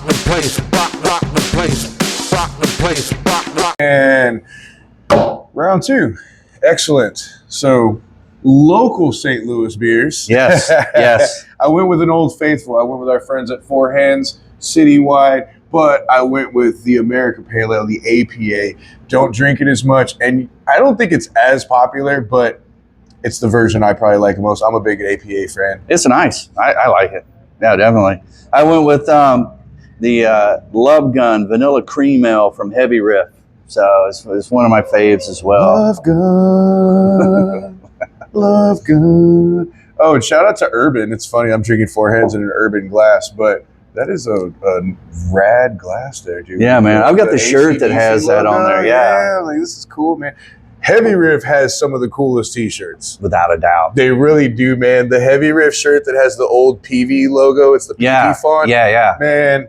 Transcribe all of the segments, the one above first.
the place, rock the place, rock the place, rock. And round two. Excellent. So local St. Louis beers. Yes, yes. I went with an Old Faithful. I went with our friends at Four Hands Citywide, but I went with the American Pale Ale, the APA. Don't drink it as much, and I don't think it's as popular, but it's the version I probably like the most. I'm a big APA fan. It's nice. I like it. Yeah, definitely. I went with the Love Gun Vanilla Cream Ale from Heavy Riff. So it's one of my faves as well. Love Gun. Love Gun. Oh, and shout out to Urban. It's funny, I'm drinking Four Hands in an Urban glass, but that is a rad glass there, dude. Yeah, man. I've got the shirt that has that on there. Yeah. Like, this is cool, man. Heavy Riff has some of the coolest t-shirts. Without a doubt. They really do, man. The Heavy Riff shirt that has the old PV logo, it's the PV font. Yeah. Man,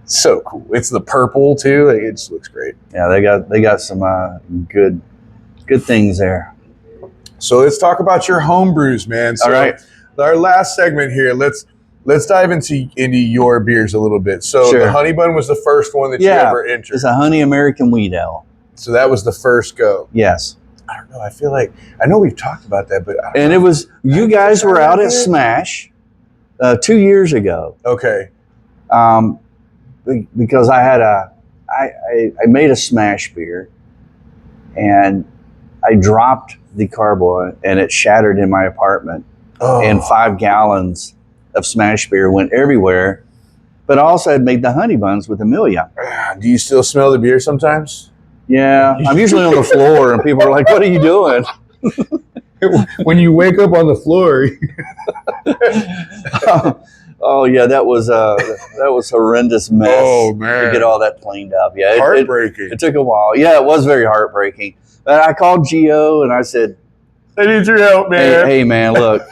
so cool. It's the purple, too. Like, it just looks great. Yeah, they got some good things there. So let's talk about your home brews, man. So all right. Our last segment here, let's dive into your beers a little bit. So Sure. the Honey Bun was the first one that you ever entered. It's a Honey American Wheat Ale. So that was the first go. Yes. I don't know. I feel like, I know we've talked about that, but And it was, you guys were out at Smash 2 years ago. Okay. Because I made a Smash beer and I dropped the carboy and it shattered in my apartment. Oh. And 5 gallons of Smash beer went everywhere. But I also had made the honey buns with Amelia. Do you still smell the beer sometimes? Yeah, I'm usually on the floor and people are like, what are you doing? When you wake up on the floor. Oh yeah, that was horrendous mess. Oh, man. To get all that cleaned up. Yeah, Heartbreaking. It took a while. Yeah, it was very heartbreaking. But I called Gio and I said, I need your help, man. Hey man, look,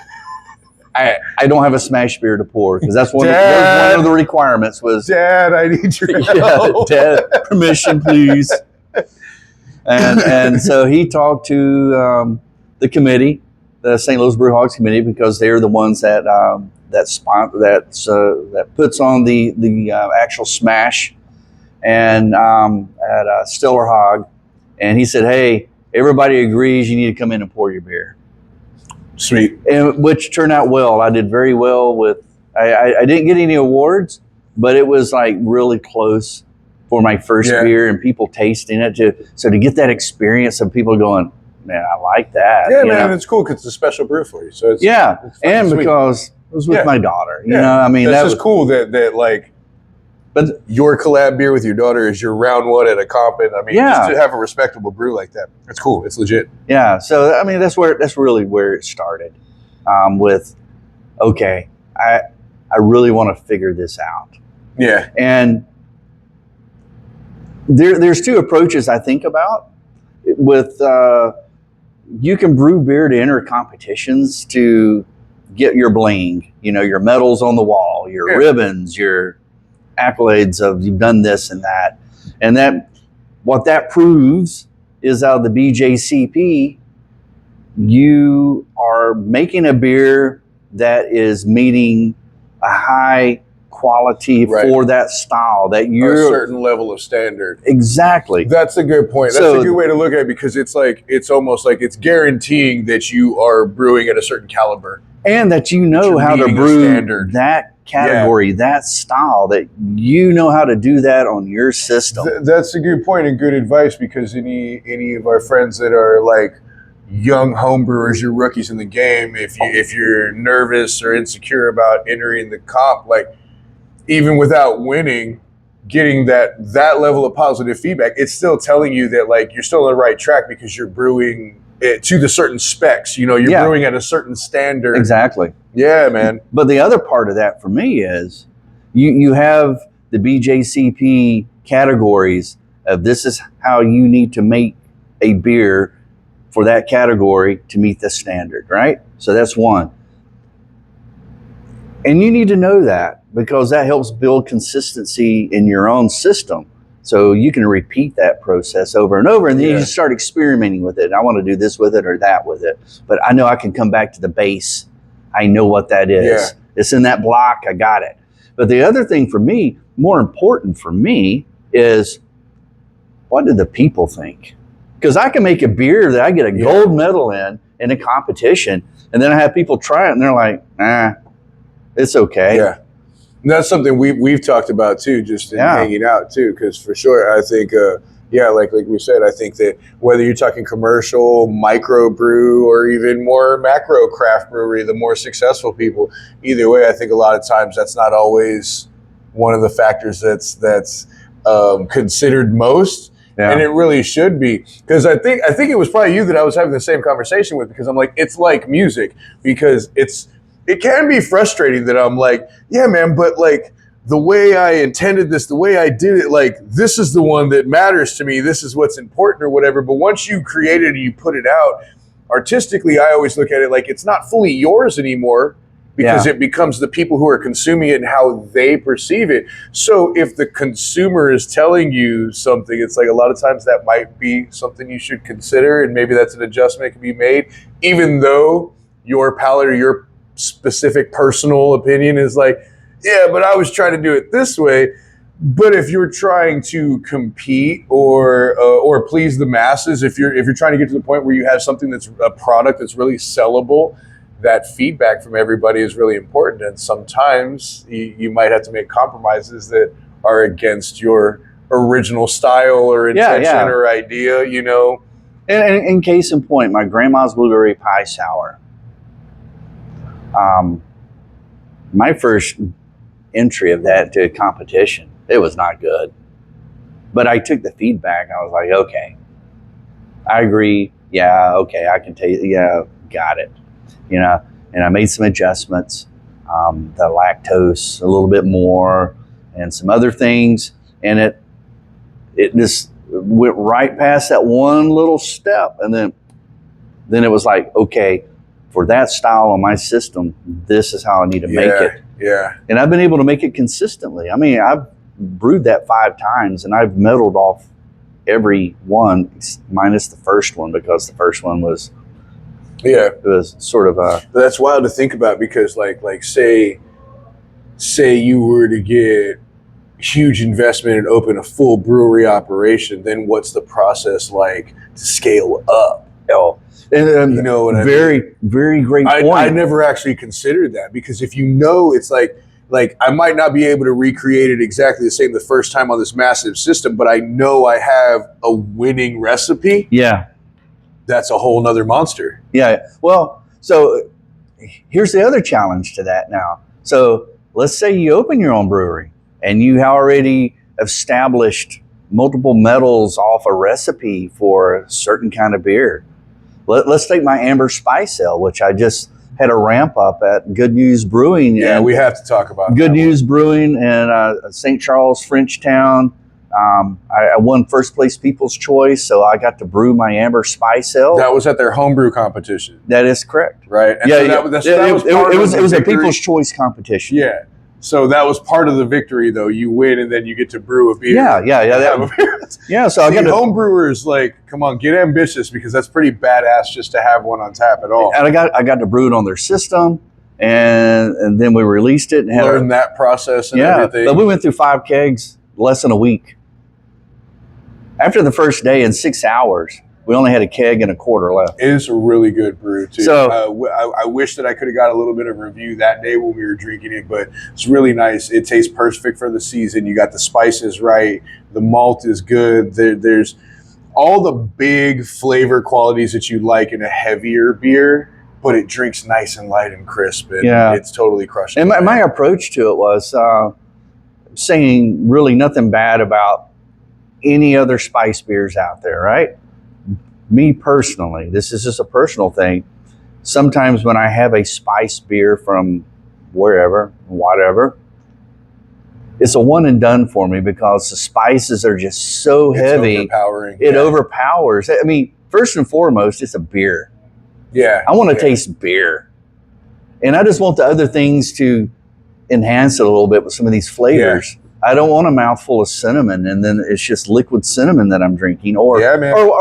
I don't have a Smash beer to pour because that's one of the requirements was. Dad, I need your help. Yeah, Dad, permission, please. And so he talked to the committee, the St. Louis Brew Hogs committee, because they're the ones that that puts on the actual Smash and at Stiller Hog. And he said, hey, everybody agrees you need to come in and pour your beer. Sweet. And which turned out well. I did very well with, I didn't get any awards, but it was like really close for my first beer and people tasting it. So to get that experience of people going, man, I like that. Yeah, man, it's cool because it's a special brew for you. So it's and sweet. Because it was with my daughter. You know, I mean, that's just cool that like, but your collab beer with your daughter is your round one at a comp, and I mean, just to have a respectable brew like that, it's cool. It's legit. Yeah. So I mean, that's really where it started. With, okay, I really want to figure this out. Yeah. And there's two approaches I think about with. You can brew beer to enter competitions to get your bling, your medals on the wall, your ribbons, your accolades of you've done this and that. And that what that proves is out of the BJCP, you are making a beer that is meeting a high quality for that style that you're a certain level of standard. Exactly. That's a good point. That's a good way to look at it because it's almost like it's guaranteeing that you are brewing at a certain caliber. And that how to brew that category, that style, that how to do that on your system. That's a good point and good advice because any of our friends that are like young homebrewers, you're rookies in the game, if you're nervous or insecure about entering the comp, like even without winning, getting that level of positive feedback, it's still telling you that like you're still on the right track because you're brewing it to the certain specs. You're brewing at a certain standard. Exactly. Yeah, man. But the other part of that for me is you have the BJCP categories of this is how you need to make a beer for that category to meet the standard, right? So that's one. And you need to know that because that helps build consistency in your own system. So you can repeat that process over and over, and then you just start experimenting with it. I want to do this with it or that with it. But I know I can come back to the base. I know what that is. Yeah. It's in that block. I got it. But the other thing for me, more important for me, is what do the people think? Because I can make a beer that I get a gold medal in a competition, and then I have people try it and they're like, it's okay. Yeah. And that's something we've talked about too, just in hanging out too, because for sure, I think, like we said, I think that whether you're talking commercial, micro brew, or even more macro craft brewery, the more successful people, either way, I think a lot of times that's not always one of the factors that's considered most. Yeah. And it really should be, because I think it was probably you that I was having the same conversation with, because I'm like, it's like music, because it can be frustrating that I'm like, yeah, man, but like the way I intended this, the way I did it, like this is the one that matters to me. This is what's important or whatever. But once you create it and you put it out artistically, I always look at it like it's not fully yours anymore, because it becomes the people who are consuming it and how they perceive it. So if the consumer is telling you something, it's like a lot of times that might be something you should consider, and maybe that's an adjustment that can be made, even though your palate or your specific personal opinion is like, yeah, but I was trying to do it this way. But if you're trying to compete or please the masses, if you're trying to get to the point where you have something that's a product that's really sellable, that feedback from everybody is really important. And sometimes you might have to make compromises that are against your original style or intention or idea, you know. And in case in point, my grandma's blueberry pie sour. My first entry of that to a competition, it was not good. But I took the feedback. I was like, okay, I agree. Yeah, okay, I can taste. Yeah, got it. You know, and I made some adjustments, the lactose a little bit more, and some other things, and it just went right past that one little step, and then it was like, okay, for that style on my system, this is how I need to make it. Yeah. And I've been able to make it consistently. I mean, I've brewed that 5 times, and I've medaled off every one minus the first one, because the first one was it was sort of a. That's wild to think about, because like say you were to get huge investment and open a full brewery operation, then what's the process like to scale up? And you know what I mean? Very great point. I never actually considered that, because if you know, it's like I might not be able to recreate it exactly the same the first time on this massive system, but I know I have a winning recipe. Yeah. That's a whole nother monster. Yeah. Well, so here's the other challenge to that now. So let's say you open your own brewery and you already established multiple medals off a recipe for a certain kind of beer. Let's take my Amber Spice Ale, which I just had a ramp up at Good News Brewing. Yeah, we have to talk about Good News Brewing in St. Charles, Frenchtown. I won first place People's Choice, so I got to brew my Amber Spice Ale. That was at their homebrew competition. That is correct. Right. And so it was a People's Choice competition. Yeah. So that was part of the victory, though. You win, and then you get to brew a beer. Yeah. So I got home brewers, like, come on, get ambitious, because that's pretty badass just to have one on tap at all. And I got to brew it on their system, and then we released it and learn that process and everything. But we went through 5 kegs less than a week. After the first day, in 6 hours, we only had a keg and a quarter left. It is a really good brew, too. So, I wish that I could have got a little bit of review that day when we were drinking it, but it's really nice. It tastes perfect for the season. You got the spices right. The malt is good. There's all the big flavor qualities that you like in a heavier beer, but it drinks nice and light and crisp, and it's totally crushing. And my approach to it was saying really nothing bad about any other spice beers out there, right? Me personally, this is just a personal thing. Sometimes when I have a spice beer from wherever, whatever, it's a one and done for me, because the spices are just so heavy. Overpowering. It overpowers. I mean, first and foremost, it's a beer. Yeah. I want to taste beer. And I just want the other things to enhance it a little bit with some of these flavors. I don't want a mouthful of cinnamon and then it's just liquid cinnamon that I'm drinking, or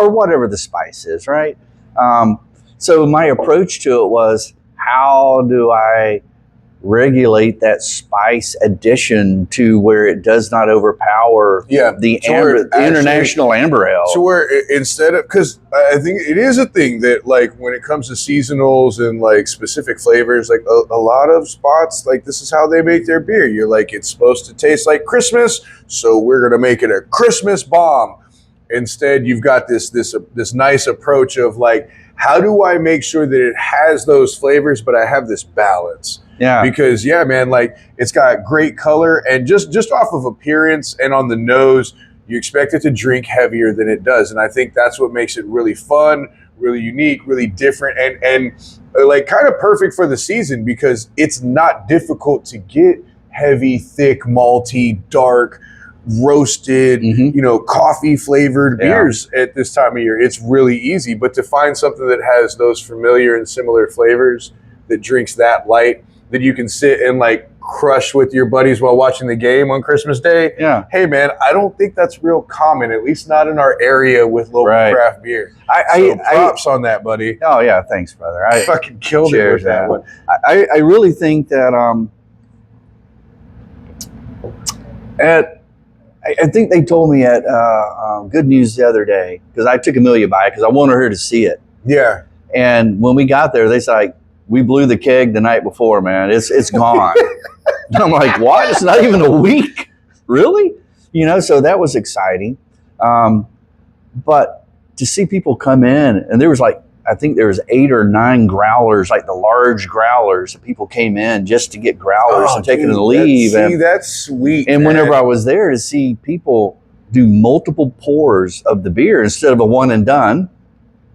whatever the spice is, right? So my approach to it was, how do I regulate that spice addition to where it does not overpower the international amber ale. So where instead of, because I think it is a thing that like when it comes to seasonals and like specific flavors, like a lot of spots, like this is how they make their beer. You're like, it's supposed to taste like Christmas, so we're gonna make it a Christmas bomb. Instead, you've got this nice approach of like, how do I make sure that it has those flavors, but I have this balance? Yeah. Because man, like it's got great color, and just off of appearance and on the nose, you expect it to drink heavier than it does. And I think that's what makes it really fun, really unique, really different, and like kind of perfect for the season, because it's not difficult to get heavy, thick, malty, dark, roasted, coffee flavored beers at this time of year. It's really easy, but to find something that has those familiar and similar flavors, that drinks that light, that you can sit and like crush with your buddies while watching the game on Christmas Day. Yeah. Hey man, I don't think that's real common, at least not in our area with local craft beer. So props on that, buddy. Oh yeah, thanks, brother. I fucking killed it with that one. I really think that I think they told me at Good News the other day, because I took Amelia by it because I wanted her to see it. Yeah. And when we got there, they said, like, we blew the keg the night before, man. It's gone. And I'm like, what? It's not even a week? Really? So that was exciting. But to see people come in, and there was like, I think there was 8 or 9 growlers, like the large growlers, that people came in just to get growlers and taking and leave. That's sweet. And whenever I was there, to see people do multiple pours of the beer instead of a one and done.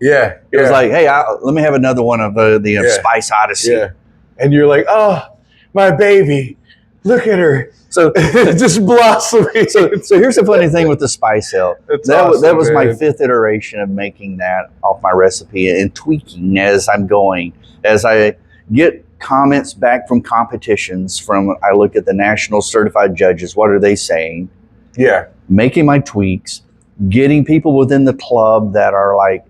Yeah. It was like, hey, let me have another one of the Spice Odyssey. Yeah. And you're like, oh, my baby, look at her. So just blossoming. So here's the funny thing with the Spice Ale. That was my 5th iteration of making that off my recipe and tweaking as I'm going. As I get comments back from competitions, I look at the national certified judges. What are they saying? Yeah. Making my tweaks, getting people within the club that are like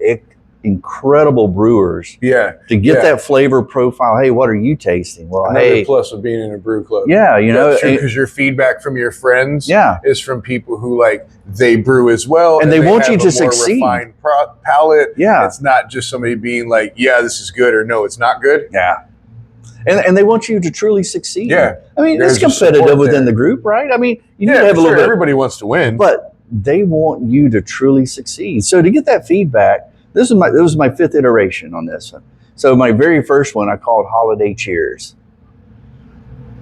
incredible brewers. Yeah. To get that flavor profile. Hey, what are you tasting? Well, another plus of being in a brew club. Yeah, because your feedback from your friends is from people who like they brew as well, and they want you to more succeed. Refined palate. Yeah, it's not just somebody being like, yeah, this is good, or no, it's not good. Yeah. And they want you to truly succeed. Yeah. I mean, it's competitive within the group, right? I mean, you need to have a little bit. Everybody wants to win. But they want you to truly succeed. So to get that feedback, this was my 5th iteration on this one. So my very first one I called Holiday Cheers.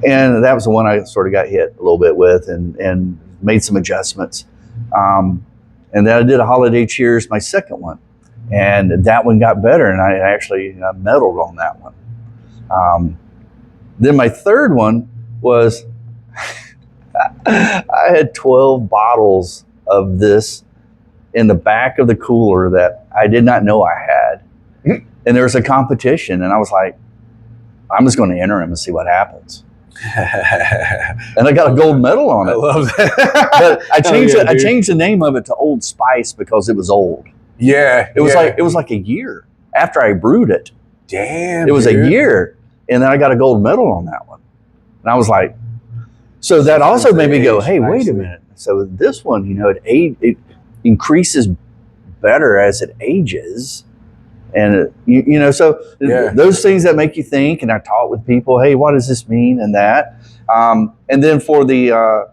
And that was the one I sort of got hit a little bit with and made some adjustments. And then I did a Holiday Cheers, my second one. And that one got better, and I actually medaled on that one. Then my third one was I had 12 bottles of this in the back of the cooler that I did not know I had. And there was a competition, and I was like, I'm just going to enter them and see what happens. And I got a gold medal on it. I love that. But I changed the name of it to Old Spice because it was old. Yeah. It was like a year after I brewed it. Damn. It was a year, and then I got a gold medal on that one. And I was like, so that also made me go, hey, wait a minute. So this one, it increases better as it ages. And, those things that make you think, and I talk with people, hey, what does this mean and that? And then for the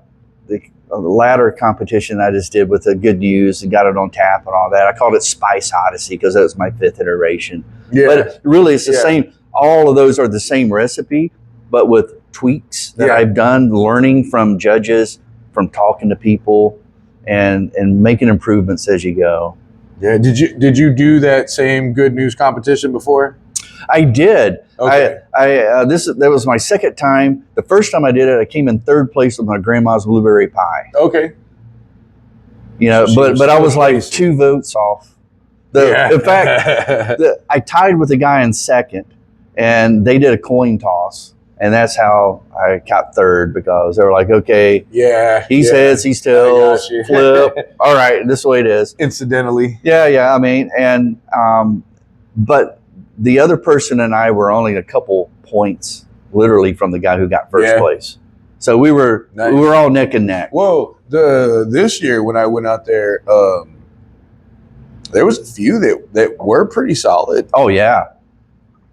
latter competition I just did with the Good News and got it on tap and all that, I called it Spice Odyssey because that was my 5th iteration. Yeah. But really, it's the same. All of those are the same recipe, but with tweaks that I've done, learning from judges, from talking to people, and making improvements as you go. Yeah. Did you do that same Good News competition before? I did. Okay. That was my second time. The first time I did it, I came in 3rd place with my grandma's blueberry pie. Okay. But I was like 2 votes off. In fact, I tied with the guy in 2nd, and they did a coin toss. And that's how I got 3rd, because they were like, okay, he's heads, he's tails, flip. All right, this is the way it is. Incidentally. Yeah. I mean, and but the other person and I were only a couple points literally from the guy who got first Yeah. place. So we were Nice. all neck and neck. Whoa, this year when I went out there, there was a few that were pretty solid. Oh yeah,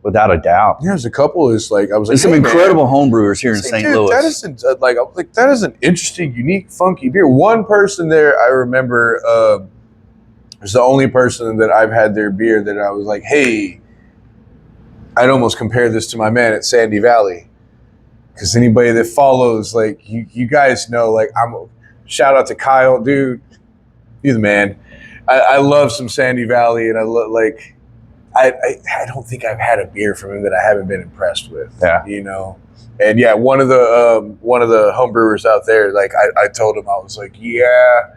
without a doubt. There's a couple. Is like I was like, There's some hey, incredible man. homebrewers here in It's like, St. dude, Louis. that isn't like I was like that is an interesting, unique, funky beer. One person there, I remember, was the only person that I've had their beer that I was like, hey, I'd almost compare this to my man at Sandy Valley. Because anybody that follows, like you guys know, like shout out to Kyle, dude, you're the man. I love some Sandy Valley, and I don't think I've had a beer from him that I haven't been impressed with. Yeah. You know, and yeah, one of the homebrewers out there, like I told him, I was like, yeah,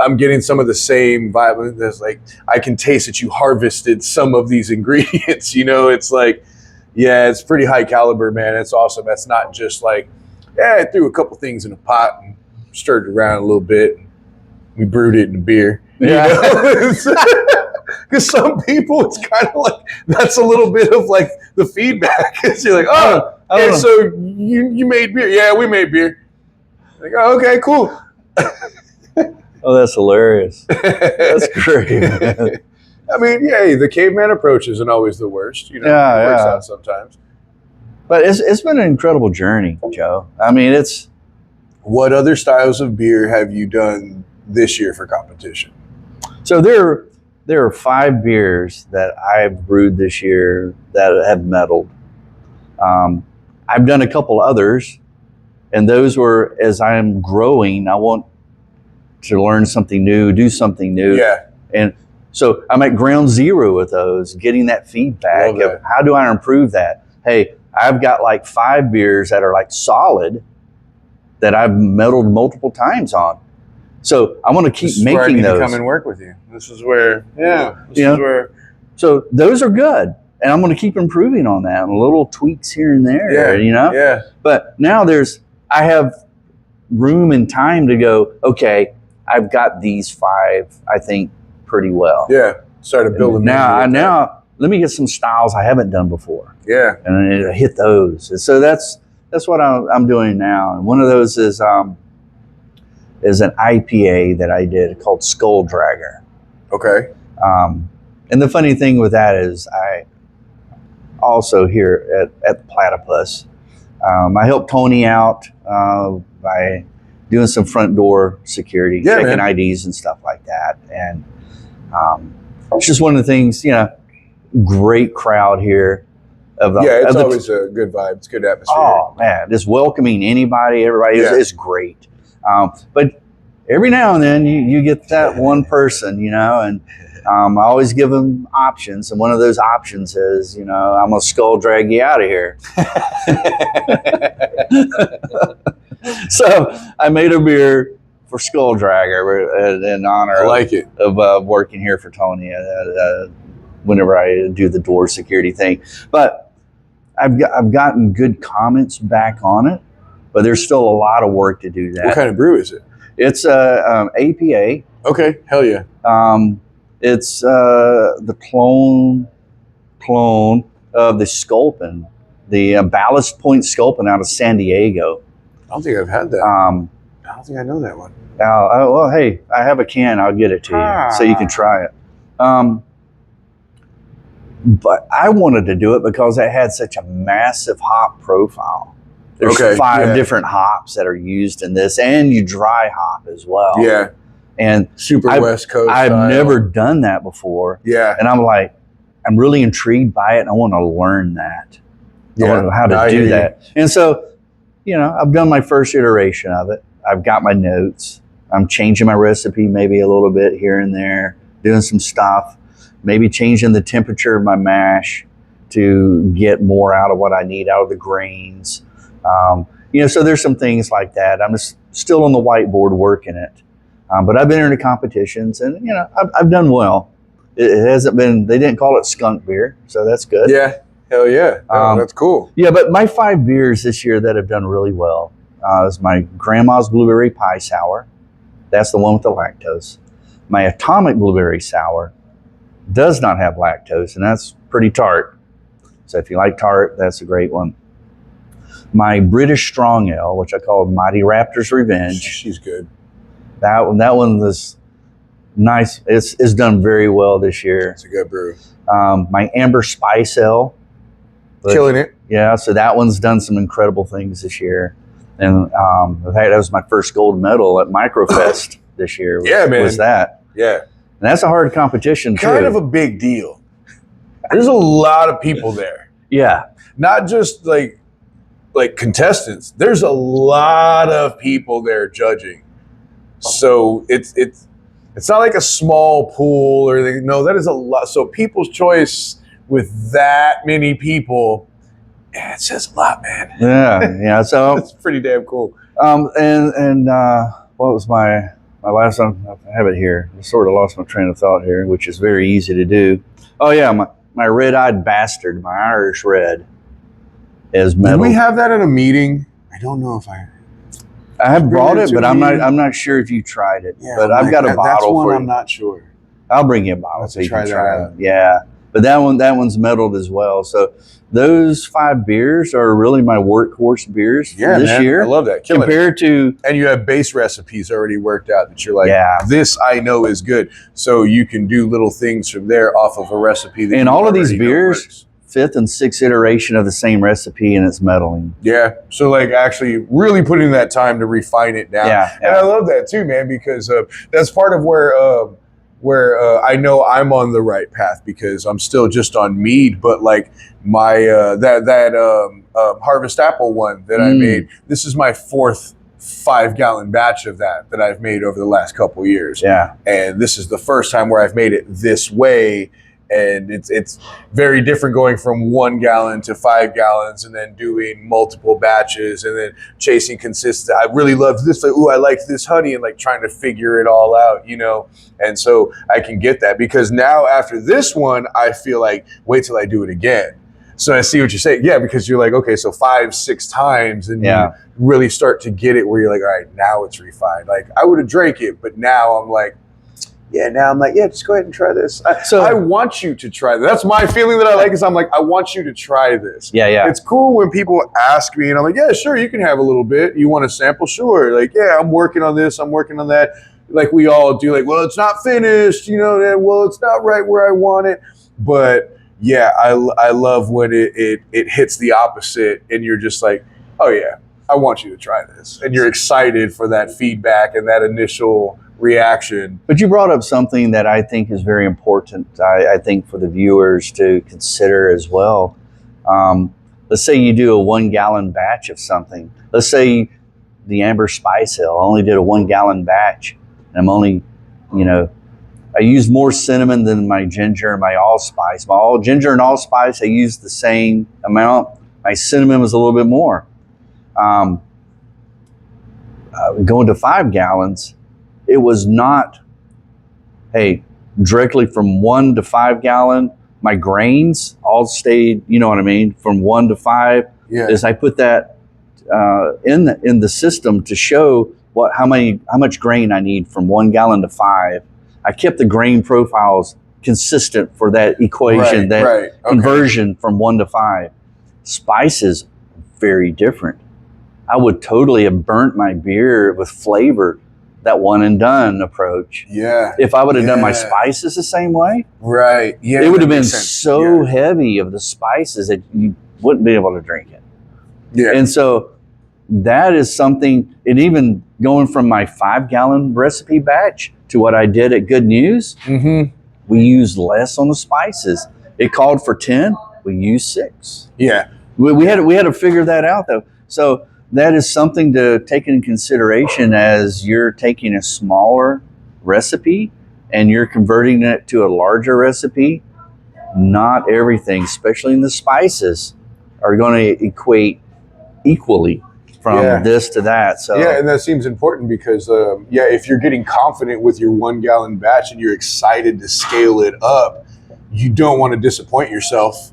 I'm getting some of the same vibe. There's like I can taste that you harvested some of these ingredients. You know, it's like. Yeah, it's pretty high caliber, man. It's awesome. That's not just like, I threw a couple things in a pot and stirred it around a little bit. We brewed it in a beer. Yeah. Because some people, it's kind of like, that's a little bit of like the feedback. It's you're like, oh, okay, so you made beer. Yeah, we made beer. Like, oh, okay, cool. Oh, that's hilarious. That's great, man. I mean, yeah, the caveman approach isn't always the worst. You know, Yeah, it works yeah. out sometimes. But it's been an incredible journey, Joe. I mean, it's What other styles of beer have you done this year for competition? so there are 5 beers that I've brewed this year that have medaled. I've done a couple others, and those were as I'm growing. I want to learn something new, do something new, Yeah. and so I'm at ground zero with those, getting that feedback Love that. of how do I improve that? Hey, I've got like 5 beers that are like solid that I've medaled multiple times on. So I want to keep This is where I making need those. to come and work with you. This is where, this Yeah. is where, So those are good. And I'm going to keep improving on that and little tweaks here and there, yeah. But now I have room and time to go, okay, I've got these 5, I think, pretty well. Yeah. Started building. Now let me get some styles I haven't done before. Yeah. And I hit those. And so that's what I'm doing now. And one of those is an IPA that I did called Skull Dragger. Okay. And the funny thing with that is I also here at the Platypus, I helped Tony out by doing some front door security, checking IDs and stuff like that. And it's just one of the things, great crowd here. It's always a good vibe. It's good atmosphere. Oh man, just welcoming anybody, everybody is great. But every now and then you get that one person, and I always give them options. And one of those options is, I'm gonna skull drag you out of here. So I made a beer for Skull Dragger in honor of working here for Tony whenever I do the door security thing. But I've gotten good comments back on it, but there's still a lot of work to do that. What kind of brew is it? It's APA. Okay, hell yeah. It's the clone of the Sculpin, the Ballast Point Sculpin out of San Diego. I don't think I've had that. I don't think I know that one. Well, hey, I have a can. I'll get it to you so you can try it. But I wanted to do it because it had such a massive hop profile. There's 5 different hops that are used in this, and you dry hop as well. Yeah. And Super West Coast I've style. never done that before. Yeah. And I'm really intrigued by it, and I want to learn that. I want to know how to do that. And so, I've done my first iteration of it. I've got my notes. I'm changing my recipe maybe a little bit here and there, doing some stuff, maybe changing the temperature of my mash to get more out of what I need out of the grains. So there's some things like that. I'm just still on the whiteboard working it. But I've been into competitions, and I've done well. It hasn't been. They didn't call it skunk beer, so that's good. Yeah, hell yeah, that's cool. Yeah, but my 5 beers this year that have done really well is my Grandma's Blueberry Pie Sour. That's the one with the lactose. My Atomic Blueberry Sour does not have lactose, and that's pretty tart. So if you like tart, that's a great one. My British Strong Ale, which I call Mighty Raptor's Revenge. She's good. That one was nice. It's done very well this year. It's a good brew. My Amber Spice Ale. Killing it. Yeah, so that one's done some incredible things this year. And in fact, that was my first gold medal at Microfest this year. Was that. Yeah. And that's a hard competition, too. Kind of a big deal. There's a lot of people there. Yeah. Not just like contestants. There's a lot of people there judging. So it's not like a small pool or anything. No, that is a lot. So People's Choice with that many people, yeah, it says a lot, man. Yeah. So it's pretty damn cool. And what was my last one? I have it here. I sort of lost my train of thought here, which is very easy to do. Oh yeah, my Red-Eyed Bastard, my Irish Red, is metal. Did we have that at a meeting? I don't know if I have brought it, but I'm not sure if you tried it. Yeah, but I've got a bottle that's one for you. I'm not sure. I'll bring you a bottle Let's so you try can that try out. it. Yeah. But that one's metaled as well. So those 5 beers are really my workhorse beers for this year. I love that. Compared to, and you have base recipes already worked out that you're like, Yeah. this I know is good. So you can do little things from there off of a recipe. That and you all of these already know beers, works. 5th and 6th iteration of the same recipe, and it's metalling. Yeah. So like actually really putting that time to refine it down. Yeah. And I love that too, man, because that's part of where I know I'm on the right path because I'm still just on mead, but like my Harvest Apple one that I made, this is my 4th 5-gallon batch of that I've made over the last couple of years. Yeah. And this is the first time where I've made it this way. And it's very different going from 1 gallon to 5 gallons and then doing multiple batches and then chasing consistency. I really loved this. Like, ooh, I like this honey, and like trying to figure it all out, you know? And so I can get that because now after this one, I feel like wait till I do it again. So I see what you're saying. Yeah, because you're like, okay, so 5-6 times and you really start to get it where you're like, all right, now it's refined. Like I would have drank it, but now I'm like, just go ahead and try this. I want you to try this. That's my feeling that I like is I'm like, I want you to try this. Yeah. It's cool when people ask me and I'm like, yeah, sure, you can have a little bit. You want a sample? Sure. Like, yeah, I'm working on this. I'm working on that. Like we all do, like, well, it's not finished, you know, well, it's not right where I want it. But yeah, I love when it hits the opposite and you're just like, oh yeah, I want you to try this. And you're excited for that feedback and that initial reaction. But you brought up something that I think is very important, I think, for the viewers to consider as well. Let's say you do a 1-gallon batch of something. Let's say the Amber Spice Ale only did a 1-gallon batch. And I'm only, I use more cinnamon than my ginger and my allspice. My ginger and allspice, I use the same amount. My cinnamon was a little bit more. Going to 5 gallons, it was not, hey, directly from 1 to 5 gallon, my grains all stayed, you know what I mean, from 1 to 5. Yeah. Is I put that in the system to show how much grain I need from 1 gallon to 5. I kept the grain profiles consistent for that equation, conversion from 1 to 5. Spices, very different. I would totally have burnt my beer with flavor, that one and done approach. Yeah. If I would have done my spices the same way, right? Yeah, it would have been so heavy of the spices that you wouldn't be able to drink it. Yeah. And so that is something, and even going from my 5-gallon recipe batch to what I did at Good News, we used less on the spices. It called for 10, we used 6. Yeah. We had to figure that out though. So that is something to take into consideration as you're taking a smaller recipe and you're converting it to a larger recipe. Not everything, especially in the spices, are going to equate equally from this to that. So yeah, and that seems important because if you're getting confident with your 1-gallon batch and you're excited to scale it up, you don't want to disappoint yourself.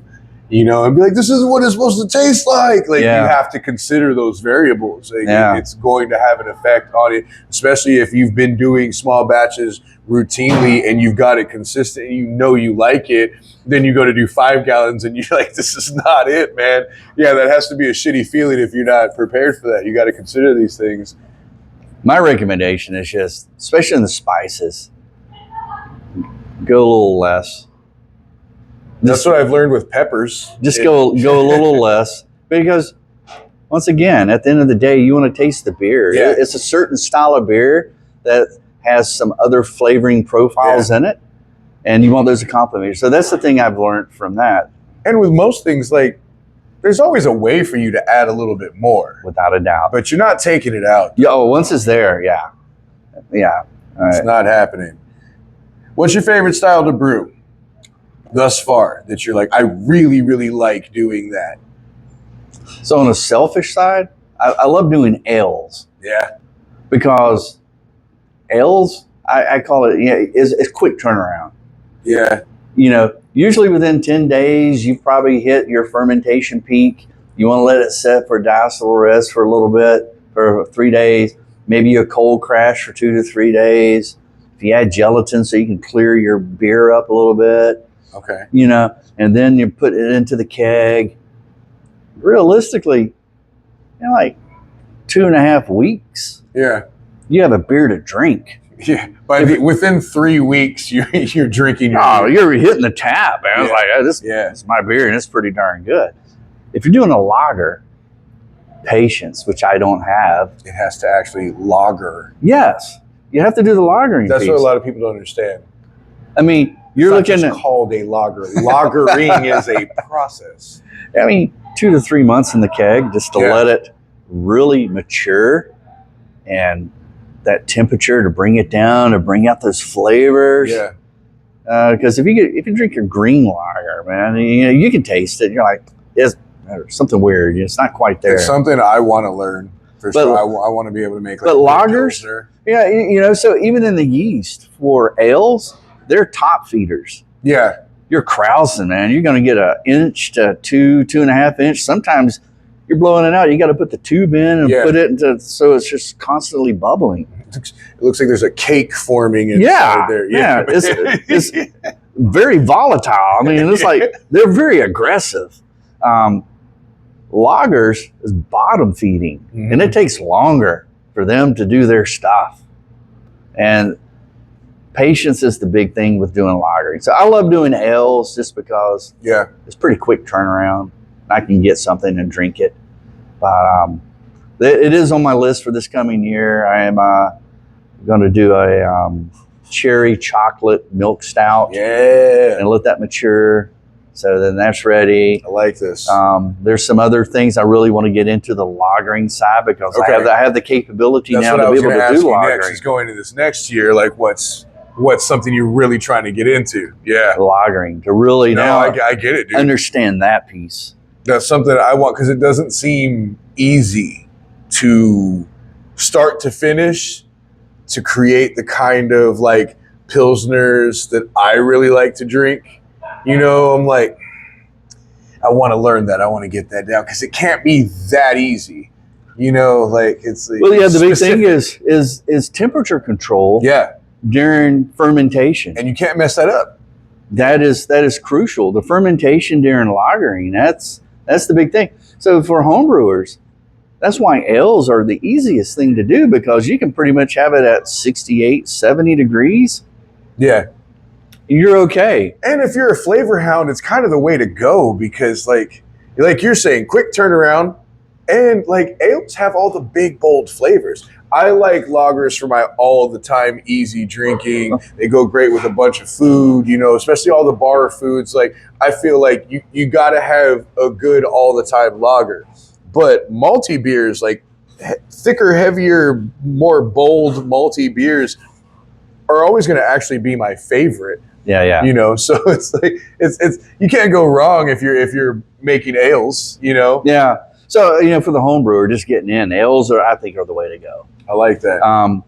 and be like, this is what it's supposed to taste like. Like, Yeah. you have to consider those variables. Like, Yeah. it's going to have an effect on it, especially if you've been doing small batches routinely and you've got it consistent and you like it. Then you go to do 5 gallons and you're like, this is not it, man. Yeah, that has to be a shitty feeling if you're not prepared for that. You got to consider these things. My recommendation is just, especially in the spices, go a little less. That's what I've learned with peppers. Just go a little less, because once again, at the end of the day, you want to taste the beer. Yeah. It's a certain style of beer that has some other flavoring profiles in it, and you want those to complement you. So that's the thing I've learned from that. And with most things, like, there's always a way for you to add a little bit more, Without a doubt. but you're not taking it out. Yeah, once it's there, yeah. All It's right. not happening. What's your favorite style to brew thus far that you're like, I really, really like doing that? So on the selfish side, I love doing ales, Yeah. because ales, I call it, is quick turnaround. Yeah. Usually within 10 days, you probably hit your fermentation peak. You want to let it set for diacetyl rest for a little bit, for 3 days, maybe a cold crash for 2 to 3 days. If you add gelatin so you can clear your beer up a little bit, Okay. and then you put it into the keg. Realistically, like 2.5 weeks, Yeah. you have a beer to drink. Yeah. But within 3 weeks, you're drinking your Oh, beer. you're hitting the tap, man. It's Yeah. like, this Yeah. is my beer, and it's pretty darn good. If you're doing a lager, patience, which I don't have. It has to actually lager. Yes, you have to do the lagering That's piece. what a lot of people don't understand. I mean, you're It's not looking just called a lager. Lagering is a process. 2 to 3 months in the keg just to Yeah. let it really mature, and that temperature to bring it down, to bring out those flavors. Yeah. Because if you drink your green lager, man, you can taste it. You're like, there's something weird. It's not quite there. It's something I want to learn for But- sure. I want to be able to make like but a good lagers- Pilsner. Yeah, so even in the yeast for ales, they're top feeders. Yeah. You're Krausen, man. You're going to get 1 inch to 2.5 inch. Sometimes you're blowing it out. You got to put the tube in and Yeah. put it into, so it's just constantly bubbling. It looks like there's a cake forming inside there. Yeah. It's very volatile. I mean, it's like they're very aggressive. Lagers is bottom feeding, and it takes longer for them to do their stuff. And patience is the big thing with doing lagering. So I love doing ales just because Yeah. it's pretty quick turnaround. I can get something and drink it. But it is on my list for this coming year. I am going to do a cherry chocolate milk stout Yeah. and let that mature. So then that's ready. I like this. There's some other things I really want to get into the lagering side, because Okay. I have the capability That's now what I to be was able going to to ask do you next. lagering. Is going into this next year, like what's something you're really trying to get into? Yeah. Lagering to really No, now I get it, dude. understand that piece. That's something I want, because it doesn't seem easy to start to finish to create the kind of like pilsners that I really like to drink. I'm like, I want to learn that. I want to get that down, because it can't be that easy. Like it's Well, yeah, the big thing specific. is temperature control Yeah, during fermentation. and you can't mess that up. That is crucial. The fermentation during lagering, that's the big thing. So for homebrewers, that's why ales are the easiest thing to do, because you can pretty much have it at 68, 70 degrees. Yeah. You're okay. And if you're a flavor hound, it's kind of the way to go, because like you're saying, quick turnaround, and like ales have all the big, bold flavors. I like lagers for my all the time easy drinking. They go great with a bunch of food, especially all the bar foods. Like, I feel like you got to have a good all the time lager. But malty beers, like thicker, heavier, more bold malty beers, are always going to actually be my favorite. Yeah. So it's like it's you can't go wrong if you're making ales. Yeah. So for the home brewer, just getting in, ales I think are the way to go. I like that.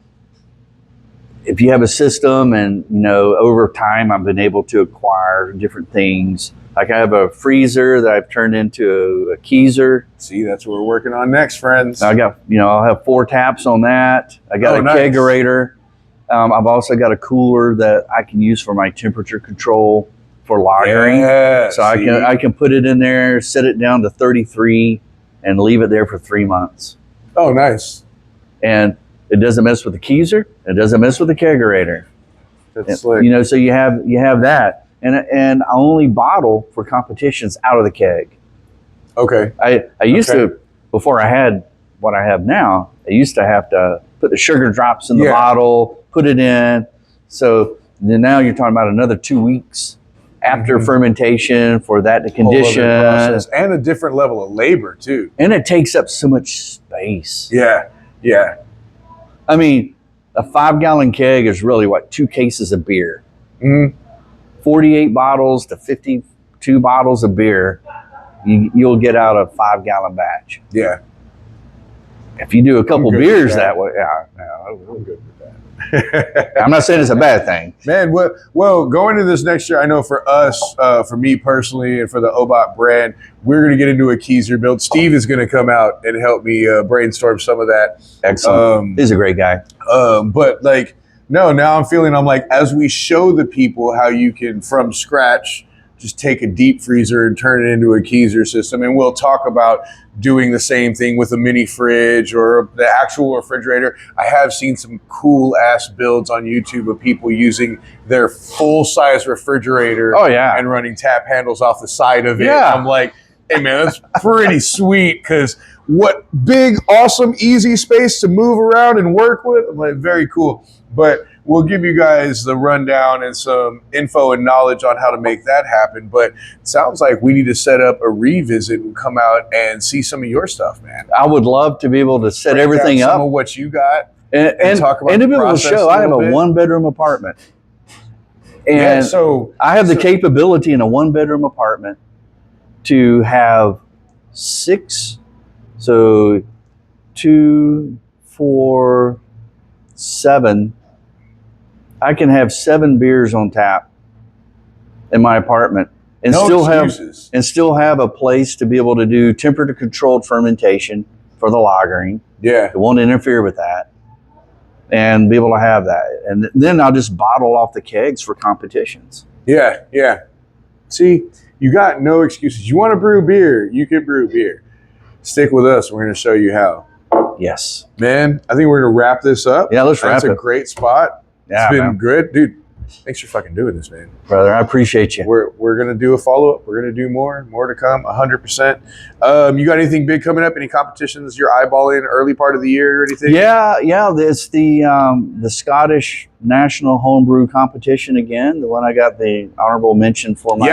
If you have a system, and over time I've been able to acquire different things. Like I have a freezer that I've turned into a keezer. See, that's what we're working on next, friends. I got, I'll have 4 taps on that. I got a nice. kegerator. I've also got a cooler that I can use for my temperature control for lagering. Yeah, so I can put it in there, set it down to 33, and leave it there for 3 months. Oh, nice. And it doesn't mess with the keezer. It doesn't mess with the kegerator. That's slick. So you have that. And I only bottle for competitions out of the keg. Okay. I used to, before I had what I have now, I used to have to put the sugar drops in the bottle, put it in. So then now you're talking about another 2 weeks after fermentation for that to condition. And a different level of labor too. And it takes up so much space. Yeah. Yeah. I mean, a 5-gallon keg is really 2 cases of beer. 48 bottles to 52 bottles of beer, you'll get out a 5-gallon batch. Yeah. If you do a couple beers that way, I'm good with that. I'm not saying it's a bad thing. Man, well, going into this next year, I know for us, for me personally, and for the Obot brand, we're going to get into a keezer build. Steve is going to come out and help me brainstorm some of that. Excellent. He's a great guy. But like, no, now I'm like, as we show the people how you can, from scratch, just take a deep freezer and turn it into a keezer system. And we'll talk about doing the same thing with a mini fridge or the actual refrigerator. I have seen some cool ass builds on YouTube of people using their full size refrigerator and running tap handles off the side of it. Yeah. I'm like, hey man, that's pretty sweet, because what big, awesome, easy space to move around and work with. I'm like, very cool. But we'll give you guys the rundown and some info and knowledge on how to make that happen. But it sounds like we need to set up a revisit and come out and see some of your stuff, man. I would love to be able to set everything up. Some of what you got. And talk about to be able to process show, I have a bit. 1-bedroom apartment. And so I have the capability in a 1-bedroom apartment to have 6, so 2, 4, 7. I can have 7 beers on tap in my apartment and still have a place to be able to do temperature controlled fermentation for the lagering. Yeah. It won't interfere with that. And be able to have that. And then I'll just bottle off the kegs for competitions. Yeah, yeah. See, you got no excuses. You want to brew beer, you can brew beer. Stick with us. We're going to show you how. Yes. Man, I think we're going to wrap this up. Yeah, let's wrap it. That's a great spot. Yeah, it's been good. Dude, thanks for fucking doing this, man. Brother, I appreciate you. We're going to do a follow-up. We're going to do more to come, 100%. You got anything big coming up? Any competitions you're eyeballing early part of the year or anything? Yeah. It's the Scottish National Homebrew Competition again, the one I got the honorable mention for my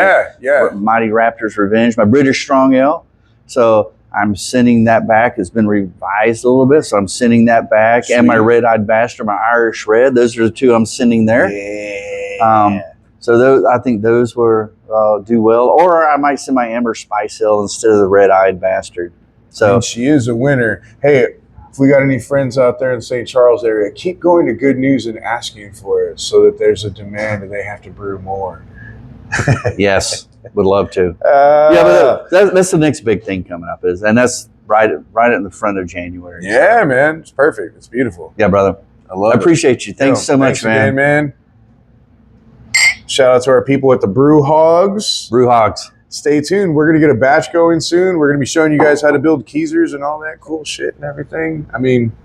Mighty Raptors Revenge, my British Strong Ale. So I'm sending that back. It's been revised a little bit, so I'm sending that back. Sweet. And my Red-Eyed Bastard, my Irish Red. Those are the 2 I'm sending there. Yeah. So I think those will do well. Or I might send my Amber Spice Ale instead of the Red-Eyed Bastard. So and she is a winner. Hey, if we got any friends out there in the St. Charles area, keep going to Good News and asking for it so that there's a demand and they have to brew more. Yes, would love to. But that's the next big thing coming up and that's right in the front of January. Yeah, so. Man, it's perfect. It's beautiful. Yeah, brother. I appreciate you. Thanks so much, man. Again, man. Shout out to our people at the Brew Hogs. Brew Hogs. Stay tuned. We're gonna get a batch going soon. We're gonna be showing you guys how to build keezers and all that cool shit and everything. I mean,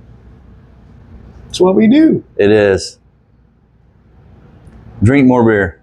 it's what we do. It is. Drink more beer.